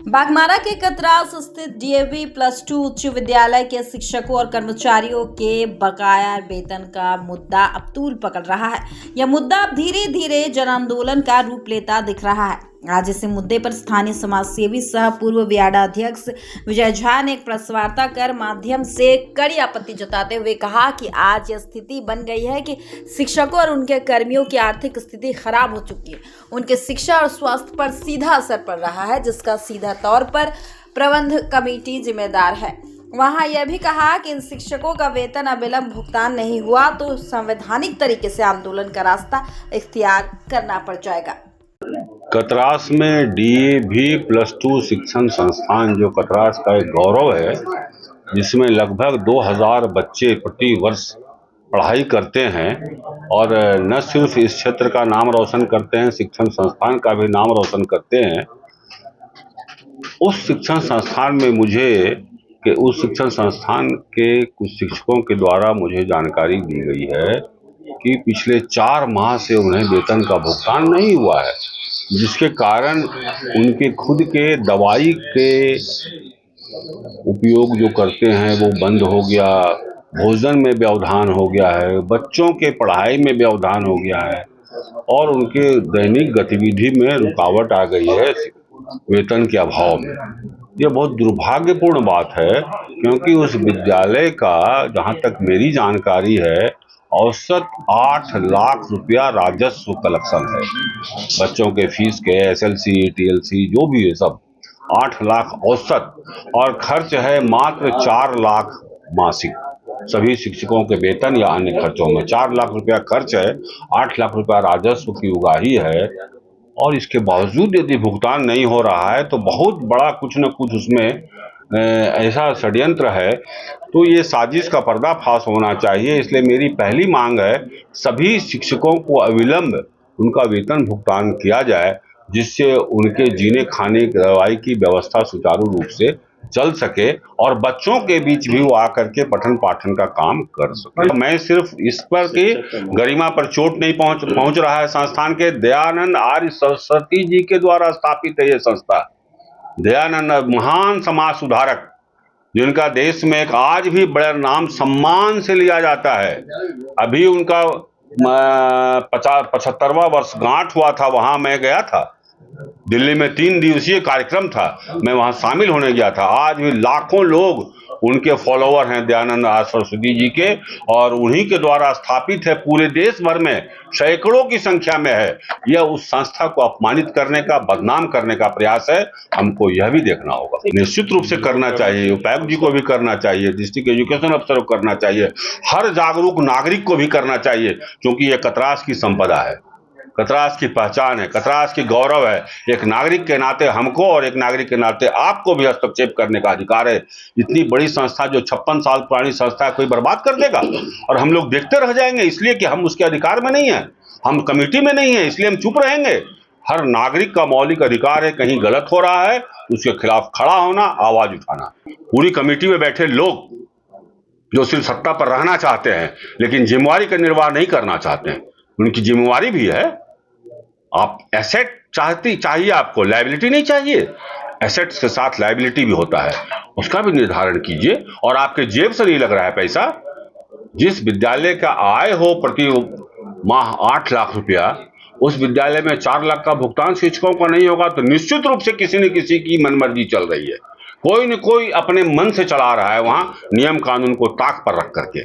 बागमारा के कतरास स्थित डीएवी +2 उच्च विद्यालय के शिक्षकों और कर्मचारियों के बकाया वेतन का मुद्दा अब तूल पकड़ रहा है। यह मुद्दा अब धीरे धीरे जन आंदोलन का रूप लेता दिख रहा है। आज इस मुद्दे पर स्थानीय समाज सेवी सह पूर्व व्याडा अध्यक्ष विजय झा ने एक प्रेस वार्ता कर माध्यम से कड़ी आपत्ति जताते हुए कहा कि आज यह स्थिति बन गई है कि शिक्षकों और उनके कर्मियों की आर्थिक स्थिति खराब हो चुकी है। उनके शिक्षा और स्वास्थ्य पर सीधा असर पड़ रहा है, जिसका सीधा तौर पर प्रबंध कमेटी जिम्मेदार है। वहां यह भी कहा कि इन शिक्षकों का वेतन अविलंब भुगतान नहीं हुआ तो संवैधानिक तरीके से आंदोलन का रास्ता इख्तियार करना पड़ जाएगा। कतरास में डीएवी +2 शिक्षण संस्थान जो कतरास का एक गौरव है, जिसमें लगभग 2000 बच्चे प्रति वर्ष पढ़ाई करते हैं और न सिर्फ इस क्षेत्र का नाम रोशन करते हैं, शिक्षण संस्थान का भी नाम रोशन करते हैं। उस शिक्षण संस्थान में उस शिक्षण संस्थान के कुछ शिक्षकों के द्वारा मुझे जानकारी दी गई है कि पिछले 4 माह से उन्हें वेतन का भुगतान नहीं हुआ है, जिसके कारण उनके खुद के दवाई के उपयोग जो करते हैं वो बंद हो गया, भोजन में व्यवधान हो गया है, बच्चों के पढ़ाई में व्यवधान हो गया है और उनके दैनिक गतिविधि में रुकावट आ गई है वेतन के अभाव में। ये बहुत दुर्भाग्यपूर्ण बात है, क्योंकि उस विद्यालय का, जहाँ तक मेरी जानकारी है, औसत 8 लाख रुपया राजस्व कलेक्शन है। बच्चों के फीस के SLC, TLC जो भी है सब 8 लाख औसत, और खर्च है मात्र 4 लाख मासिक। सभी शिक्षकों के वेतन या अन्य खर्चों में 4 लाख रुपया खर्च है, 8 लाख रुपया राजस्व की उगाही है, और इसके बावजूद यदि भुगतान नहीं हो रहा है तो बहुत बड़ा कुछ न कुछ उसमें ऐसा षड्यंत्र है। तो ये साजिश का पर्दाफाश होना चाहिए। इसलिए मेरी पहली मांग है, सभी शिक्षकों को अविलंब उनका वेतन भुगतान किया जाए, जिससे उनके जीने खाने दवाई की व्यवस्था सुचारू रूप से चल सके और बच्चों के बीच भी वो आकर के पठन पाठन का काम कर सके। मैं सिर्फ इस पर कि गरिमा पर चोट नहीं पहुंच रहा है। संस्थान के दयानंद आर्य सरस्वती जी के द्वारा स्थापित है ये संस्था। दयानंद महान समाज सुधारक, जिनका देश में एक आज भी बड़ा नाम सम्मान से लिया जाता है। अभी उनका 75वां वर्षगांठ हुआ था, वहां मैं गया था। दिल्ली में 3 दिवसीय कार्यक्रम था, मैं वहां शामिल होने गया था। आज भी लाखों लोग उनके फॉलोअर हैं दयानंद आर्य सरस्वती जी के, और उन्हीं के द्वारा स्थापित है। पूरे देश भर में सैकड़ों की संख्या में है। यह उस संस्था को अपमानित करने का, बदनाम करने का प्रयास है। हमको यह भी देखना होगा। निश्चित रूप से करना चाहिए, उपायुक्त जी को भी करना चाहिए, डिस्ट्रिक्ट एजुकेशन अफसर को करना चाहिए, हर जागरूक नागरिक को भी करना चाहिए, क्योंकि यह कतरास की संपदा है, कतरास की पहचान है, कतरास की गौरव है। एक नागरिक के नाते हमको और एक नागरिक के नाते आपको भी हस्तक्षेप करने का अधिकार है। इतनी बड़ी संस्था, जो 56 साल पुरानी संस्था है, कोई बर्बाद कर देगा और हम लोग देखते रह जाएंगे, इसलिए कि हम उसके अधिकार में नहीं है, हम कमेटी में नहीं है, इसलिए हम चुप रहेंगे। हर नागरिक का मौलिक अधिकार है, कहीं गलत हो रहा है उसके खिलाफ खड़ा होना, आवाज उठाना। पूरी कमेटी में बैठे लोग जो सिर्फ सत्ता पर रहना चाहते हैं लेकिन जिम्मेवारी का निर्वाह नहीं करना चाहते हैं, उनकी जिम्मेवारी भी है। आप एसेट चाहिए, आपको लायबिलिटी नहीं चाहिए। एसेट्स के साथ लायबिलिटी भी होता है, उसका भी निर्धारण कीजिए। और आपके जेब से नहीं लग रहा है पैसा। जिस विद्यालय का आय हो प्रति माह 8 लाख रुपया, उस विद्यालय में 4 लाख का भुगतान शिक्षकों का नहीं होगा तो निश्चित रूप से किसी न किसी की मनमर्जी चल रही है। कोई न कोई अपने मन से चला रहा है वहां, नियम कानून को ताक पर रख करके।